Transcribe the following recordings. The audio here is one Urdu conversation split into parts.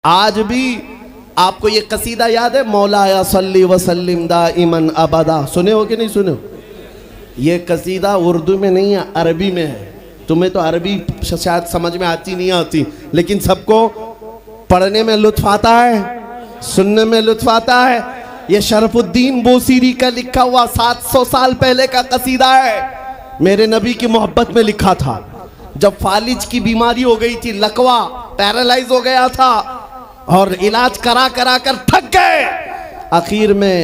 آج بھی آپ کو یہ قصیدہ یاد ہے، مولایا صلی وسلم دائماً ابدا، سنے ہو کہ نہیں سنے ہو؟ یہ قصیدہ اردو میں نہیں ہے، عربی میں ہے۔ تمہیں تو عربی شاید سمجھ میں آتی نہیں آتی، لیکن سب کو پڑھنے میں لطف آتا ہے، سننے میں لطف آتا ہے۔ یہ شرف الدین بوسیری کا لکھا ہوا 700 سال پہلے کا قصیدہ ہے، میرے نبی کی محبت میں لکھا تھا۔ جب فالج کی بیماری ہو گئی تھی، لکوا پیرالائز ہو گیا تھا اور علاج کرا کر تھک گئے، آخر میں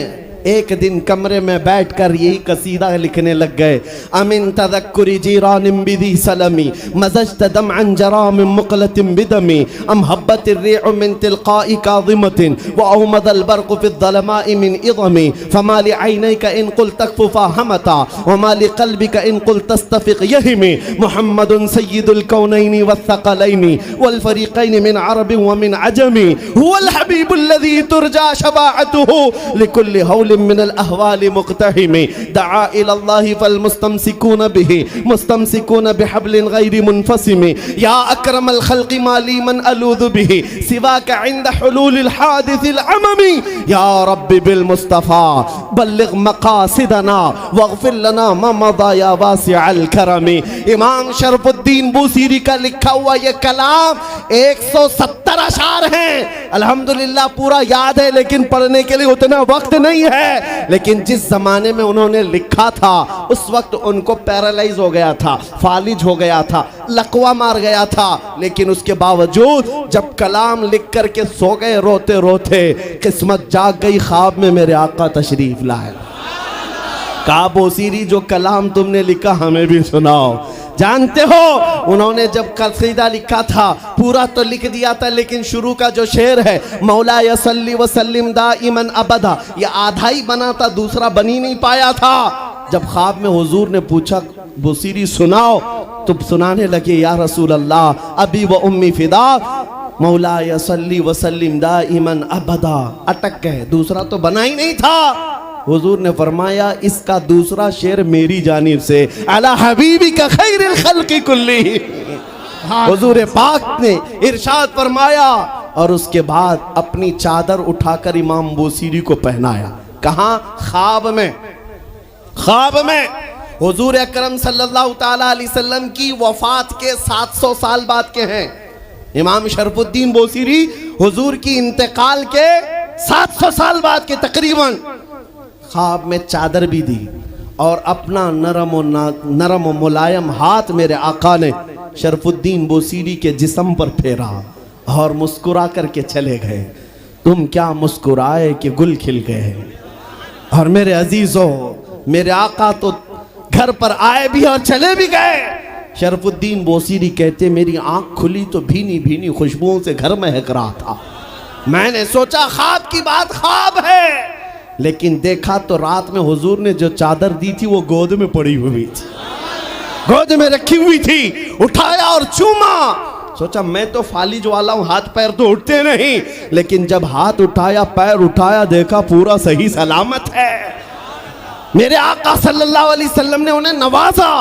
ایک دن کمرے میں بیٹھ کر یہی قصیدہ لکھنے لگ گئے۔ امن تذکر جیران بذی سلمی مزجت دمعا جرام مقلت بدمی ام حبت الریع من تلقاء کاظمت واومد البرق في الظلماء من اظمی فما لعینیک ان قلت تکففا ہمتا وما لقلبک ان قلت تستفق یہمی محمد سید الکونین والثقلین والفریقین من عرب ومن عجم هو الحبیب الذي ترجى شفاعته لكل هول من الاحوال مقتحم دعا الى الله فالمستمسكون به مستمسكون بحبل غير منفصم يا اكرم الخلق ما لي من الوذ به سواك عند حلول الحادث العمم يا رب بالمصطفى بلغ مقاصدنا واغفر لنا ما مضى يا واسع الكرم۔ امام شرف الدین بوسیری کا لکھا ہوا یہ کلام 170 اشعار ہیں، الحمدللہ پورا یاد ہے، لیکن پڑھنے کے لیے اتنا وقت نہیں ہے۔ لیکن جس زمانے میں انہوں نے لکھا تھا اس وقت ان کو پیرالائز ہو گیا تھا، فالج ہو گیا تھا، لقوا مار گیا تھا، لیکن اس کے باوجود جب کلام لکھ کر کے سو گئے روتے روتے، قسمت جاگ گئی، خواب میں میرے آقا تشریف لائے۔ کہا بوسیری جو کلام تم نے لکھا ہمیں بھی سناؤ۔ جانتے ہو انہوں نے جب قصیدہ لکھا تھا پورا تو لکھ دیا تھا، لیکن شروع کا جو شعر ہے مولا صلی وسلم دائماً ابدا، یہ آدھا ہی بنا تھا، دوسرا بنی نہیں پایا تھا۔ جب خواب میں حضور نے پوچھا بوسیری سناؤ، تو سنانے لگے یا رسول اللہ ابی و امی فدا مولا صلی وسلم دائماً ابدا، اٹک گئے، دوسرا تو بنا ہی نہیں تھا۔ حضور نے فرمایا اس کا دوسرا شعر میری جانب سے علی حبیبک خیر الخلق کلہم۔ حضور پاک نے ارشاد فرمایا اور اس کے بعد اپنی چادر اٹھا کر امام بوسیری کو پہنایا۔ کہاں؟ خواب میں۔ خواب میں حضور اکرم صلی اللہ تعالیٰ علیہ وسلم کی وفات کے 700 سال بعد کے ہیں امام شرف الدین بوسیری، حضور کی انتقال کے 700 سال بعد کے تقریباً۔ خواب میں چادر بھی دی اور اپنا نرم و ملائم ہاتھ میرے آقا نے شرف الدین بوسیری کے جسم پر پھیرا اور مسکرا کر کے چلے گئے۔ تم کیا مسکرائے کہ گل کھل گئے۔ اور میرے عزیزوں، میرے آقا تو گھر پر آئے بھی اور چلے بھی گئے۔ شرف الدین بوسیری کہتے میری آنکھ کھلی تو بھینی بھینی خوشبوؤں سے گھر مہک رہا تھا۔ میں نے سوچا خواب کی بات خواب ہے، لیکن دیکھا تو رات میں حضور نے جو چادر دی تھی وہ گود میں پڑی ہوئی تھی، گود میں رکھی ہوئی تھی۔ اٹھایا اور چوما، سوچا میں تو فالج والا ہوں، ہاتھ پیر تو اٹھتے نہیں، لیکن جب ہاتھ اٹھایا پیر اٹھایا دیکھا پورا صحیح سلامت ہے۔ میرے آقا صلی اللہ علیہ وسلم نے انہیں نوازا۔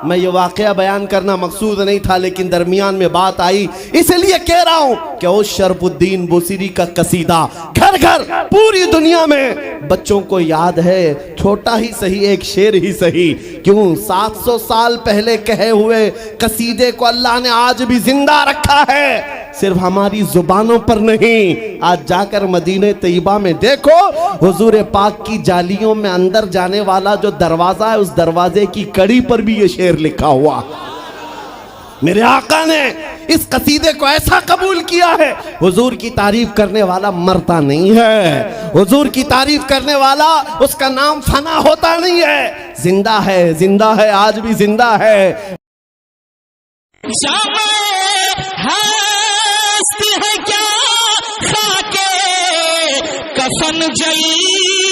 میں یہ واقعہ بیان کرنا مقصود نہیں تھا، لیکن درمیان میں بات آئی، اس لیے کہہ رہا ہوں کہ اس شرف الدین بوسیری کا قصیدہ گھر گھر پوری دنیا میں بچوں کو یاد ہے، چھوٹا ہی صحیح، ایک شعر ہی صحیح، کیوں 700 سال پہلے کہے ہوئے قصیدے کو اللہ نے آج بھی زندہ رکھا ہے، صرف ہماری زبانوں پر نہیں۔ آج جا کر مدینہ طیبہ میں دیکھو، حضور پاک کی جالیوں میں اندر جانے والا جو دروازہ ہے، اس دروازے کی کڑی پر بھی یہ شعر لکھا ہوا۔ میرے آقا نے اس قصیدے کو ایسا قبول کیا ہے، حضور کی تعریف کرنے والا مرتا نہیں ہے، حضور کی تعریف کرنے والا اس کا نام فنا ہوتا نہیں ہے، زندہ ہے، زندہ ہے، آج بھی زندہ ہے۔ ہے کیا خاکے کفن جلی